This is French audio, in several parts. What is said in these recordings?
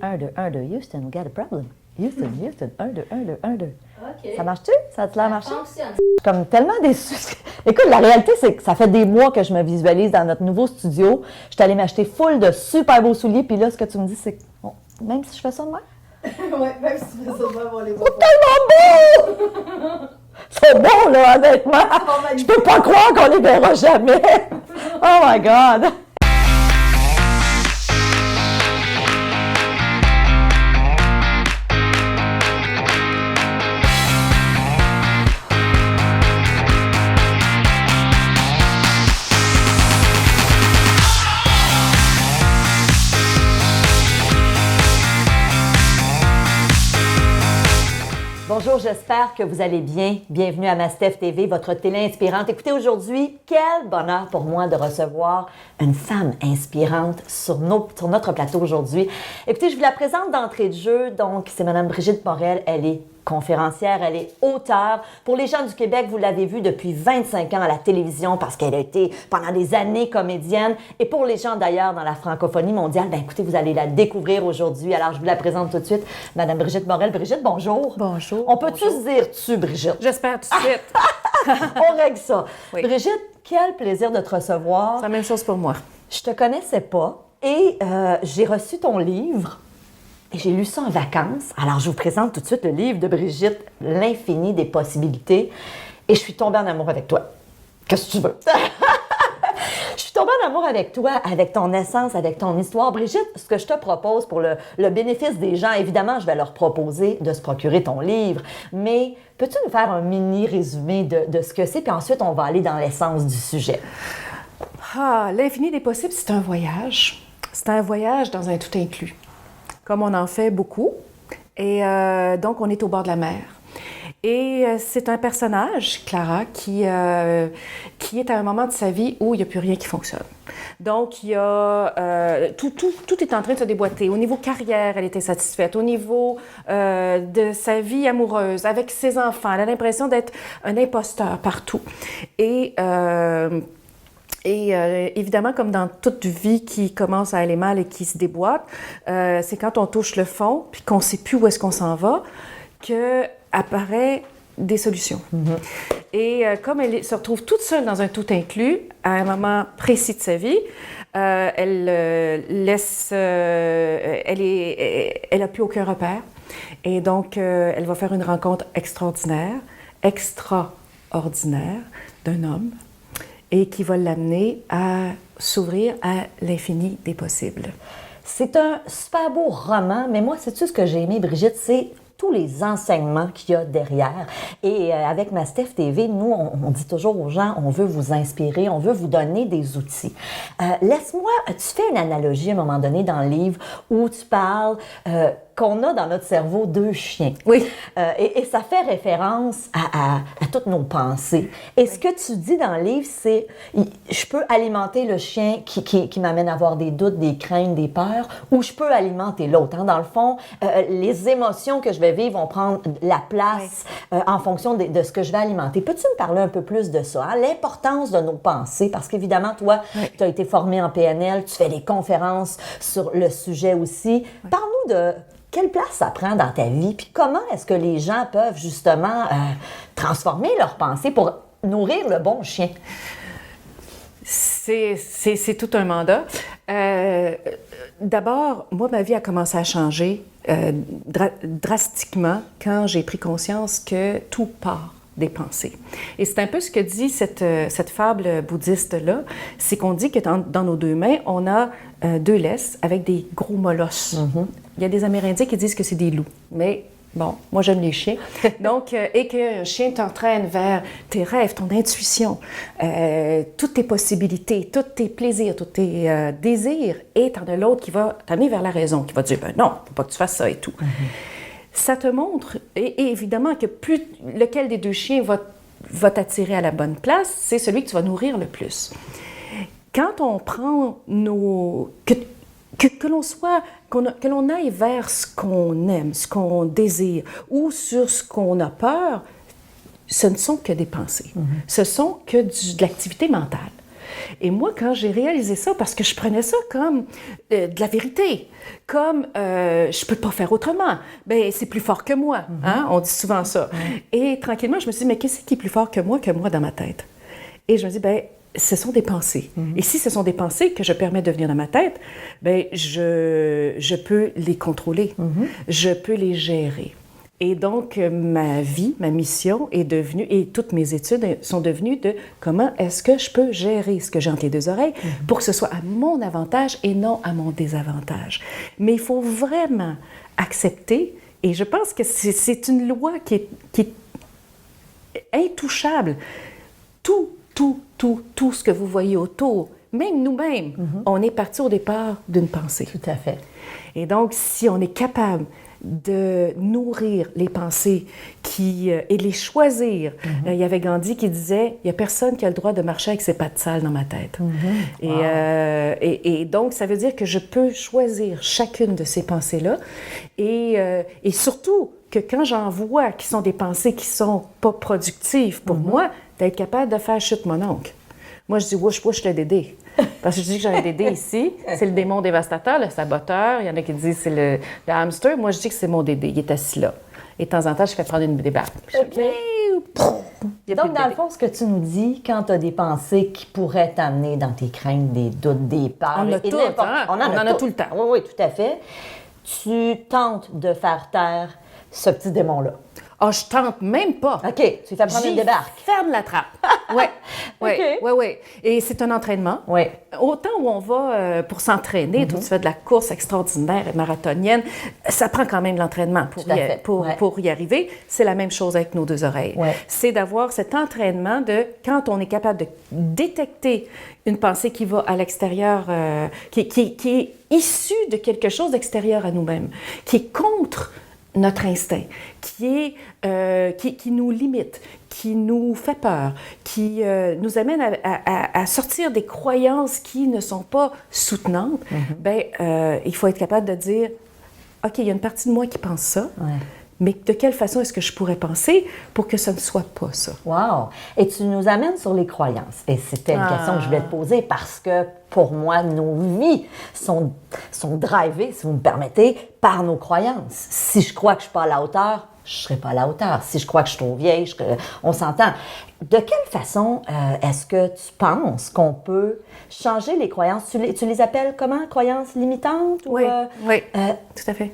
1, 2, 1, 2, Houston, we got a problem. Houston, Houston, 1, 2, 1, 2, 1, 2. OK. Ça marche-tu? Ça a-tu l'air marché? Ça fonctionne. Je suis comme tellement déçue. Écoute, la réalité, c'est que ça fait des mois que je me visualise dans notre nouveau studio. Je suis allée m'acheter full de super beaux souliers, puis là, ce que tu me dis, c'est que bon, même si je fais ça de moi, Oui, même si tu fais ça de même, on les voit c'est tellement beau! C'est beau, là, honnêtement. Je peux pas croire qu'on les verra jamais. Oh my God! Bonjour, j'espère que vous allez bien. Bienvenue à Mastef TV, votre télé inspirante. Écoutez, aujourd'hui, quel bonheur pour moi de recevoir une femme inspirante sur notre plateau aujourd'hui. Écoutez, je vous la présente d'entrée de jeu. Donc, c'est Mme Brigitte Morel. Elle est conférencière, elle est auteure. Pour les gens du Québec, vous l'avez vue depuis 25 ans à la télévision parce qu'elle a été pendant des années comédienne. Et pour les gens d'ailleurs dans la francophonie mondiale, bien écoutez, vous allez la découvrir aujourd'hui. Alors, je vous la présente tout de suite. Mme Brigitte Morel. Brigitte, bonjour. Bonjour. On peut-tu se dire tu, Brigitte? J'espère tout de suite. On règle ça. Oui. Brigitte, quel plaisir de te recevoir. C'est la même chose pour moi. Je te connaissais pas et j'ai reçu ton livre. Et j'ai lu ça en vacances. Alors, je vous présente tout de suite le livre de Brigitte, L'infini des possibilités. Et je suis tombée en amour avec toi. Qu'est-ce que tu veux? Je suis tombée en amour avec toi, avec ton essence, avec ton histoire. Brigitte, ce que je te propose pour le bénéfice des gens, évidemment, je vais leur proposer de se procurer ton livre. Mais peux-tu nous faire un mini résumé de ce que c'est? Puis ensuite, on va aller dans l'essence du sujet. L'infini des possibles, c'est un voyage. C'est un voyage dans un tout inclus. Comme on en fait beaucoup. Et donc, on est au bord de la mer. Et c'est un personnage, Clara, qui est à un moment de sa vie où il n'y a plus rien qui fonctionne. Donc, il y a, tout est en train de se déboîter. Au niveau carrière, elle était satisfaite. Au niveau de sa vie amoureuse, avec ses enfants, elle a l'impression d'être un imposteur partout. Et évidemment, comme dans toute vie qui commence à aller mal et qui se déboîte, c'est quand on touche le fond puis qu'on ne sait plus où est-ce qu'on s'en va qu'apparaissent des solutions. Mm-hmm. Et comme elle se retrouve toute seule dans un tout inclus, à un moment précis de sa vie, elle n'a plus aucun repère. Et donc, elle va faire une rencontre extraordinaire d'un homme, et qui va l'amener à s'ouvrir à l'infini des possibles. C'est un super beau roman, mais moi, sais-tu ce que j'ai aimé, Brigitte? C'est tous les enseignements qu'il y a derrière. Et avec Mastef TV, nous, on dit toujours aux gens, on veut vous inspirer, on veut vous donner des outils. Laisse-moi, tu fais une analogie à un moment donné dans le livre où tu parles qu'on a dans notre cerveau 2 chiens. Oui. Et ça fait référence à toutes nos pensées. Et ce que tu dis dans le livre, c'est je peux alimenter le chien qui m'amène à avoir des doutes, des craintes, des peurs, ou je peux alimenter l'autre. Hein. Dans le fond, les émotions que je vais vivre vont prendre la place en fonction de ce que je vais alimenter. Peux-tu me parler un peu plus de ça? Hein? L'importance de nos pensées, parce qu'évidemment, toi, tu as été formée en PNL, tu fais des conférences sur le sujet aussi. Oui. Parle-nous de quelle place ça prend dans ta vie, puis comment est-ce que les gens peuvent justement transformer leurs pensées pour nourrir le bon chien? C'est tout un mandat. D'abord, moi, ma vie a commencé à changer drastiquement quand j'ai pris conscience que tout part des pensées. Et c'est un peu ce que dit cette fable bouddhiste-là, c'est qu'on dit que dans nos 2 mains, on a 2 laisses avec des gros molosses. Mm-hmm. Il y a des Amérindiens qui disent que c'est des loups, mais bon, moi j'aime les chiens. Donc, et qu'un chien t'entraîne vers tes rêves, ton intuition, toutes tes possibilités, tous tes plaisirs, tous tes désirs, et t'en as l'autre qui va t'amener vers la raison, qui va te dire, ben non, faut pas que tu fasses ça et tout. Mm-hmm. Ça te montre, et évidemment que plus lequel des 2 chiens va t'attirer à la bonne place, c'est celui que tu vas nourrir le plus. Quand on prend que l'on aille vers ce qu'on aime, ce qu'on désire, ou sur ce qu'on a peur, ce ne sont que des pensées. Mm-hmm. Ce sont que de l'activité mentale. Et moi, quand j'ai réalisé ça, parce que je prenais ça comme de la vérité, comme je peux pas faire autrement, ben c'est plus fort que moi, hein? On dit souvent ça. Et tranquillement, je me suis dit, mais qu'est-ce qui est plus fort que moi dans ma tête? Et je me dis, ben ce sont des pensées. Et si ce sont des pensées que je permets de venir dans ma tête, ben je peux les contrôler, je peux les gérer. Et donc, ma vie, ma mission est devenue, et toutes mes études sont devenues de comment est-ce que je peux gérer ce que j'ai entre les deux oreilles pour que ce soit à mon avantage et non à mon désavantage. Mais il faut vraiment accepter, et je pense que c'est une loi qui est intouchable. Tout ce que vous voyez autour, même nous-mêmes, on est parti au départ d'une pensée. Tout à fait. Et donc, si on est capable de nourrir les pensées et de les choisir. Il y avait Gandhi qui disait, il n'y a personne qui a le droit de marcher avec ses pattes sales dans ma tête. Et donc, ça veut dire que je peux choisir chacune de ces pensées-là et surtout que quand j'en vois qui sont des pensées qui ne sont pas productives pour moi, d'être capable de faire chute mon oncle. Moi, je dis wouch le Dédé. Parce que je dis que j'ai un Dédé ici, c'est le démon dévastateur, le saboteur. Il y en a qui disent c'est le hamster. Moi, je dis que c'est mon Dédé. Il est assis là. Et de temps en temps, je fais prendre une débarque. Donc, dans le fond, ce que tu nous dis, quand tu as des pensées qui pourraient t'amener dans tes craintes, des doutes, des peurs... On a tout, hein? On en a tout le temps. Oui, tout à fait. Tu tentes de faire taire ce petit démon-là. Ah, je tente même pas. OK, tu fais prendre une débarque. Ferme la trappe. Oui. Et c'est un entraînement. Oui. Autant où on va pour s'entraîner, tu fais de la course extraordinaire et marathonienne, ça prend quand même de l'entraînement pour y arriver. C'est la même chose avec nos deux oreilles. Ouais. C'est d'avoir cet entraînement de, quand on est capable de détecter une pensée qui va à l'extérieur, qui est issue de quelque chose d'extérieur à nous-mêmes, qui est contre notre instinct, qui nous limite, qui nous fait peur, qui nous amène à sortir des croyances qui ne sont pas soutenantes, il faut être capable de dire, OK, il y a une partie de moi qui pense ça, mais de quelle façon est-ce que je pourrais penser pour que ça ne soit pas ça? Wow! Et tu nous amènes sur les croyances. Et c'était une question que je voulais te poser parce que, pour moi, nos vies sont drivées, si vous me permettez, par nos croyances. Si je crois que je ne suis pas à la hauteur, je ne serai pas à la hauteur. Si je crois que je suis trop vieille, on s'entend. De quelle façon est-ce que tu penses qu'on peut changer les croyances? Tu les appelles comment? Croyances limitantes? Oui, tout à fait.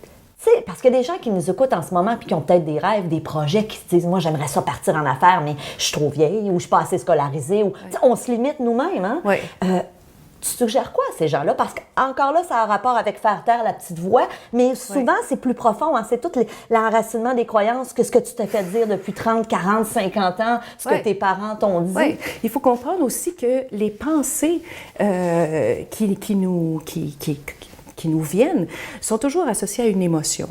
Parce qu'il y a des gens qui nous écoutent en ce moment puis qui ont peut-être des rêves, des projets, qui se disent « Moi, j'aimerais ça partir en affaires, mais je suis trop vieille ou je suis pas assez scolarisée. » On se limite nous-mêmes. Hein? Oui. Tu suggères quoi à ces gens-là? Parce qu'encore là, ça a un rapport avec faire taire la petite voix, mais souvent, c'est plus profond. Hein? C'est tout l'enracinement des croyances que ce que tu t'es fait dire depuis 30, 40, 50 ans, ce que tes parents t'ont dit. Oui. Il faut comprendre aussi que les pensées qui nous viennent sont toujours associées à une émotion.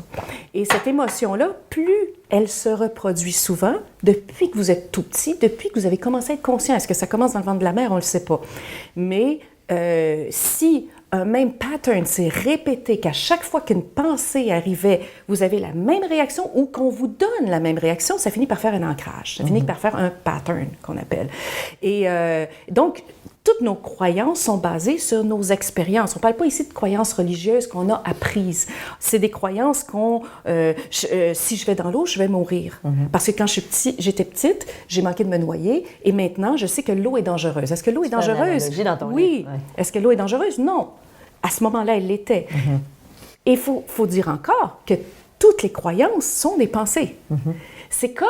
Et cette émotion-là, plus elle se reproduit souvent depuis que vous êtes tout petit, depuis que vous avez commencé à être conscient. Est-ce que ça commence dans le ventre de la mère? On ne le sait pas. Mais si un même pattern s'est répété, qu'à chaque fois qu'une pensée arrivait, vous avez la même réaction ou qu'on vous donne la même réaction, ça finit par faire un ancrage. Ça finit par faire un pattern qu'on appelle. Et donc, toutes nos croyances sont basées sur nos expériences. On ne parle pas ici de croyances religieuses qu'on a apprises. C'est des croyances si je vais dans l'eau, je vais mourir. Parce que quand j'étais petite, j'ai manqué de me noyer et maintenant, je sais que l'eau est dangereuse. Est-ce que l'eau est dangereuse? Dans ton oui. livre. Ouais. Est-ce que l'eau est dangereuse? Non. À ce moment-là, elle l'était. Et il faut dire encore que toutes les croyances sont des pensées. C'est comme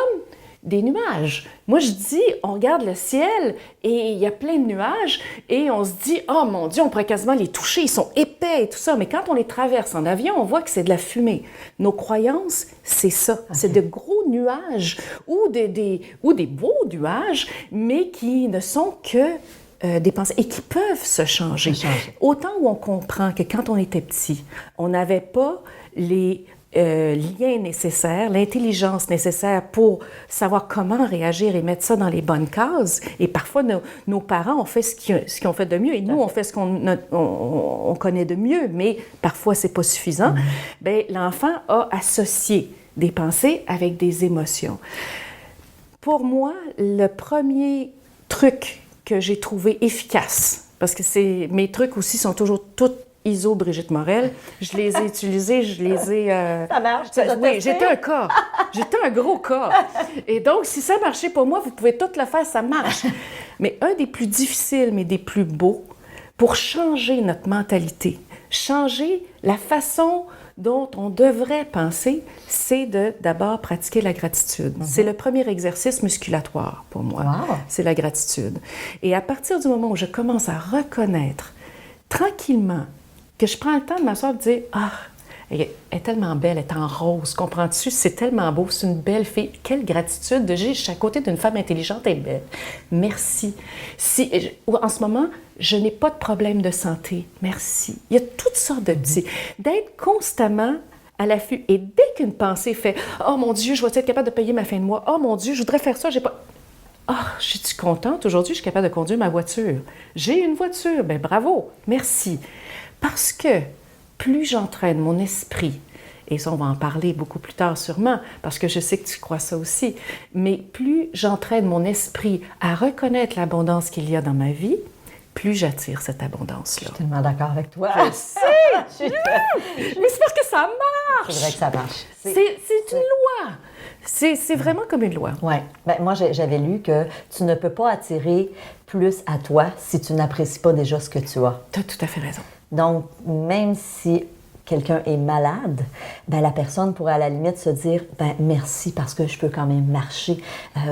des nuages. Moi, je dis, on regarde le ciel et il y a plein de nuages et on se dit, oh mon Dieu, on pourrait quasiment les toucher, ils sont épais et tout ça. Mais quand on les traverse en avion, on voit que c'est de la fumée. Nos croyances, c'est ça. C'est de gros nuages ou des beaux nuages, mais qui ne sont que des pensées et qui peuvent se changer. Autant où on comprend que quand on était petit, on n'avait pas les liens nécessaires, l'intelligence nécessaire pour savoir comment réagir et mettre ça dans les bonnes cases. Et parfois, nos parents ont fait ce qu'ils ont fait de mieux et nous, on fait ce qu'on connaît de mieux, mais parfois, c'est pas suffisant. Bien, l'enfant a associé des pensées avec des émotions. Pour moi, le premier truc que j'ai trouvées efficaces, parce que mes trucs aussi sont toujours tous ISO Brigitte Morel. Je les ai utilisés, je les ai... Ça marche, oui, j'étais un cas. J'étais un gros cas. Et donc, si ça marchait pour moi, vous pouvez tout le faire, ça marche. Mais un des plus difficiles, mais des plus beaux, pour changer notre mentalité, changer la façon dont on devrait penser, c'est de d'abord pratiquer la gratitude. C'est le premier exercice musculatoire pour moi. Wow. C'est la gratitude. Et à partir du moment où je commence à reconnaître tranquillement que je prends le temps de m'asseoir et de dire « Ah, elle est tellement belle, elle est en rose, comprends-tu? C'est tellement beau, c'est une belle fille. Quelle gratitude de je suis à côté d'une femme intelligente et belle. Merci. En ce moment, je n'ai pas de problème de santé. Merci. » Il y a toutes sortes de petits. D'être constamment à l'affût. Et dès qu'une pensée fait « Oh mon Dieu, je vais être capable de payer ma fin de mois. Oh mon Dieu, je voudrais faire ça, j'ai pas... » Ah, je suis contente. Aujourd'hui, je suis capable de conduire ma voiture. J'ai une voiture. Bien, bravo. Merci. Parce que plus j'entraîne mon esprit, et ça, on va en parler beaucoup plus tard sûrement, parce que je sais que tu crois ça aussi, mais plus j'entraîne mon esprit à reconnaître l'abondance qu'il y a dans ma vie, plus j'attire cette abondance-là. Je suis tellement d'accord avec toi. Je sais! Mais c'est parce que ça marche! C'est vrai que ça marche. C'est une loi! C'est vraiment comme une loi. Oui. Ben, moi, j'avais lu que tu ne peux pas attirer plus à toi si tu n'apprécies pas déjà ce que tu as. Tu as tout à fait raison. Donc, même si quelqu'un est malade, ben, la personne pourrait à la limite se dire ben, merci parce que je peux quand même marcher.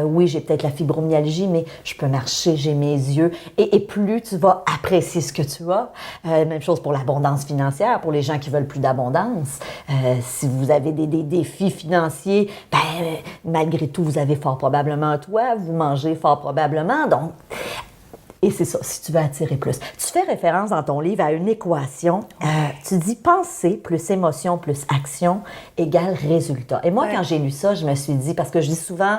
Oui, j'ai peut-être la fibromyalgie, mais je peux marcher, j'ai mes yeux. Et plus tu vas apprécier ce que tu as, même chose pour l'abondance financière, pour les gens qui veulent plus d'abondance. Si vous avez des défis financiers, ben, malgré tout, vous avez fort probablement un toit, vous mangez fort probablement. Donc, et c'est ça, si tu veux attirer plus. Tu fais référence dans ton livre à une équation. Tu dis pensée plus émotion plus action égale résultat. Et moi, quand j'ai lu ça, je me suis dit, parce que je dis souvent,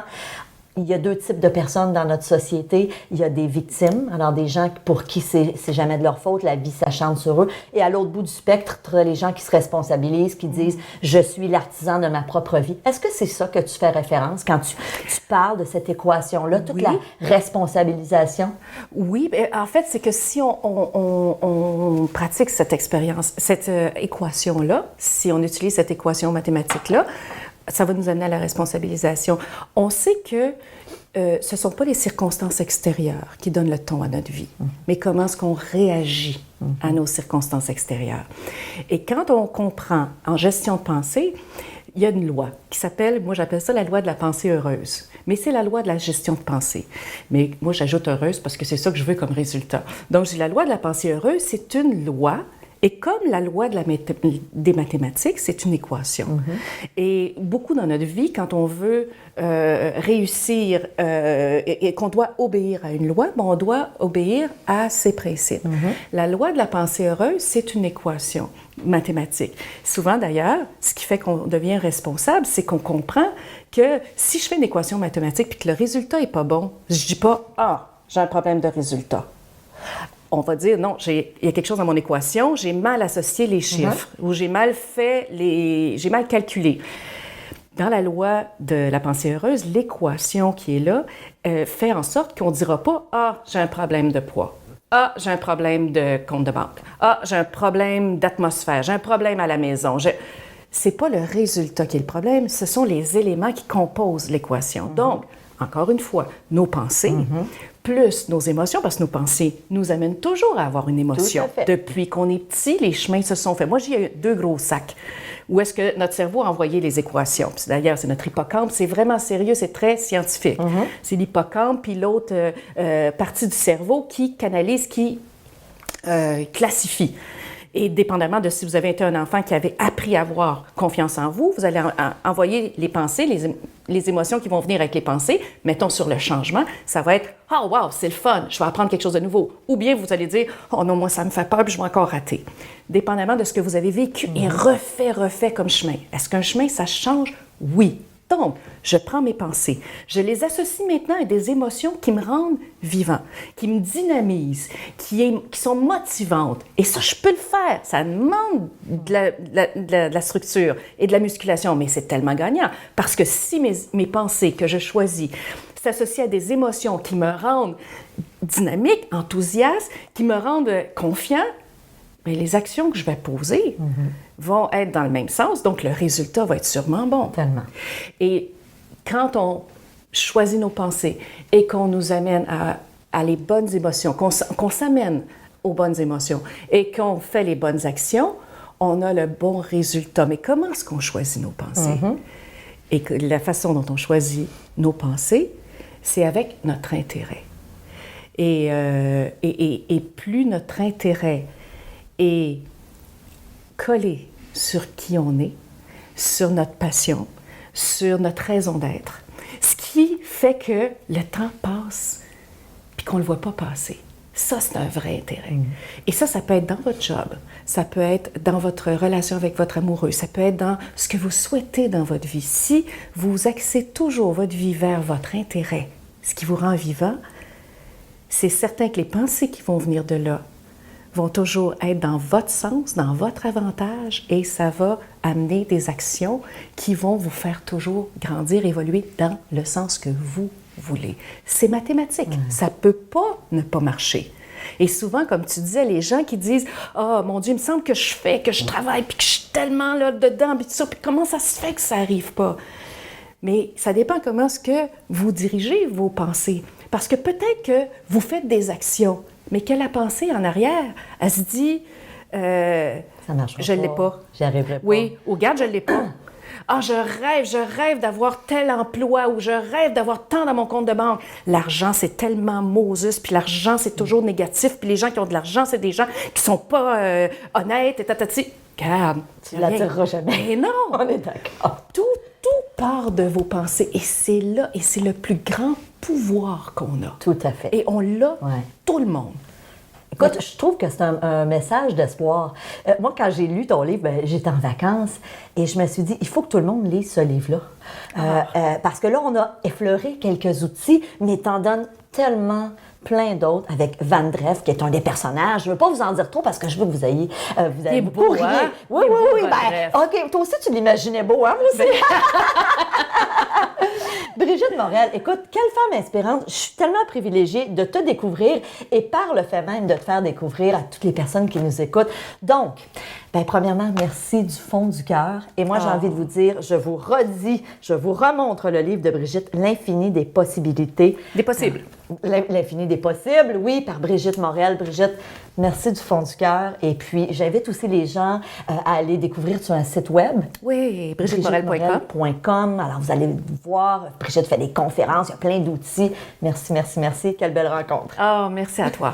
il y a deux types de personnes dans notre société. Il y a des victimes, alors des gens pour qui c'est jamais de leur faute, la vie s'acharne sur eux. Et à l'autre bout du spectre, tu as les gens qui se responsabilisent, qui disent « je suis l'artisan de ma propre vie ». Est-ce que c'est ça que tu fais référence quand tu parles de cette équation-là, toute la responsabilisation? Oui, en fait, c'est que si on pratique cette expérience, cette équation-là, si on utilise cette équation mathématique-là, ça va nous amener à la responsabilisation. On sait que ce ne sont pas les circonstances extérieures qui donnent le ton à notre vie, mais comment est-ce qu'on réagit à nos circonstances extérieures. Et quand on comprend en gestion de pensée, il y a une loi qui s'appelle, moi j'appelle ça la loi de la pensée heureuse, mais c'est la loi de la gestion de pensée. Mais moi j'ajoute heureuse parce que c'est ça que je veux comme résultat. Donc j'ai la loi de la pensée heureuse, c'est une loi. Et comme la loi des mathématiques, c'est une équation. Et beaucoup dans notre vie, quand on veut réussir et qu'on doit obéir à une loi, on doit obéir à ses principes. La loi de la pensée heureuse, c'est une équation mathématique. Souvent d'ailleurs, ce qui fait qu'on devient responsable, c'est qu'on comprend que si je fais une équation mathématique et que le résultat n'est pas bon, je ne dis pas « Ah, j'ai un problème de résultat ». On va dire, non, il y a quelque chose dans mon équation, j'ai mal associé les chiffres, ou j'ai mal calculé. Dans la loi de la pensée heureuse, l'équation qui est là fait en sorte qu'on ne dira pas « Ah, j'ai un problème de poids. Ah, j'ai un problème de compte de banque. Ah, j'ai un problème d'atmosphère. J'ai un problème à la maison. » C'est pas le résultat qui est le problème, ce sont les éléments qui composent l'équation. Donc, encore une fois, nos pensées, plus nos émotions, parce que nos pensées nous amènent toujours à avoir une émotion. Depuis qu'on est petit, les chemins se sont faits. Moi, j'ai deux gros sacs où est-ce que notre cerveau a envoyé les équations. Puis d'ailleurs, c'est notre hippocampe. C'est vraiment sérieux, c'est très scientifique. C'est l'hippocampe, puis l'autre partie du cerveau qui canalise, qui classifie. Et dépendamment de si vous avez été un enfant qui avait appris à avoir confiance en vous, vous allez envoyer les pensées, les émotions qui vont venir avec les pensées. Mettons sur le changement, ça va être « Oh wow, c'est le fun, je vais apprendre quelque chose de nouveau ». Ou bien vous allez dire « Oh non, moi ça me fait peur puis je vais encore rater ». Dépendamment de ce que vous avez vécu et refait comme chemin. Est-ce qu'un chemin, ça change? Oui. Donc, je prends mes pensées, je les associe maintenant à des émotions qui me rendent vivant, qui me dynamisent, qui sont motivantes. Et ça, je peux le faire. Ça demande de la structure et de la musculation, mais c'est tellement gagnant. Parce que si mes pensées que je choisis s'associent à des émotions qui me rendent dynamiques, enthousiastes, qui me rendent confiant, bien, les actions que je vais poser vont être dans le même sens, donc le résultat va être sûrement bon. Tellement. Et quand on choisit nos pensées et qu'on nous amène à les bonnes émotions, qu'on s'amène aux bonnes émotions et qu'on fait les bonnes actions, on a le bon résultat. Mais comment est-ce qu'on choisit nos pensées? Et que la façon dont on choisit nos pensées, c'est avec notre intérêt. Et plus notre intérêt est collé sur qui on est, sur notre passion, sur notre raison d'être, ce qui fait que le temps passe puis qu'on ne le voit pas passer. Ça, c'est un vrai intérêt. Et ça peut être dans votre job, ça peut être dans votre relation avec votre amoureux, ça peut être dans ce que vous souhaitez dans votre vie. Si vous axez toujours votre vie vers votre intérêt, ce qui vous rend vivant, c'est certain que les pensées qui vont venir de là vont toujours être dans votre sens, dans votre avantage, et ça va amener des actions qui vont vous faire toujours grandir, évoluer dans le sens que vous voulez. C'est mathématique. Ça ne peut pas ne pas marcher. Et souvent, comme tu disais, les gens qui disent « Ah, mon Dieu, il me semble que je travaille, puis que je suis tellement là dedans, puis tout ça, puis comment ça se fait que ça n'arrive pas? » Mais ça dépend comment est-ce que vous dirigez vos pensées. Parce que peut-être que vous faites des actions, mais que la pensée en arrière, elle se dit Ça marche je ne l'ai pas. J'y arriverai pas. Oui, ou regarde, je ne l'ai pas. Ah, je rêve d'avoir tel emploi ou je rêve d'avoir tant dans mon compte de banque. L'argent, c'est tellement Moses, puis l'argent, c'est toujours négatif, puis les gens qui ont de l'argent, c'est des gens qui sont pas honnêtes, et tatati. Regarde, Tu ne l'attireras jamais. Mais non! On est d'accord. Tout part de vos pensées. Et c'est là, et c'est le plus grand pouvoir qu'on a. Tout à fait. Et on l'a, tout le monde. Écoute, je trouve que c'est un message d'espoir. Moi, quand j'ai lu ton livre, j'étais en vacances et je me suis dit, il faut que tout le monde lise ce livre-là. Parce que là, on a effleuré quelques outils, mais t'en donnes tellement plein d'autres avec Van Dreff, qui est un des personnages. Je ne veux pas vous en dire trop parce que je veux que vous ayez beau, beaucoup ri. hein? Oui, Il est beau, oui. Van Dreff. OK, toi aussi, tu l'imaginais beau, hein, moi aussi? Brigitte Morel, écoute, quelle femme inspirante. Je suis tellement privilégiée de te découvrir et par le fait même de te faire découvrir à toutes les personnes qui nous écoutent. Donc, premièrement, merci du fond du cœur. Et moi, j'ai envie de vous dire, je vous redis, je vous remontre le livre de Brigitte, L'infini des possibilités. Des possibles. L'infini des possibles, oui, par Brigitte Morel. Brigitte, merci du fond du cœur. Et puis, j'invite aussi les gens à aller découvrir sur un site web. Oui, brigittemorel.com. Alors, vous allez voir, Brigitte fait des conférences, il y a plein d'outils. Merci, merci, merci. Quelle belle rencontre. Oh, merci à toi.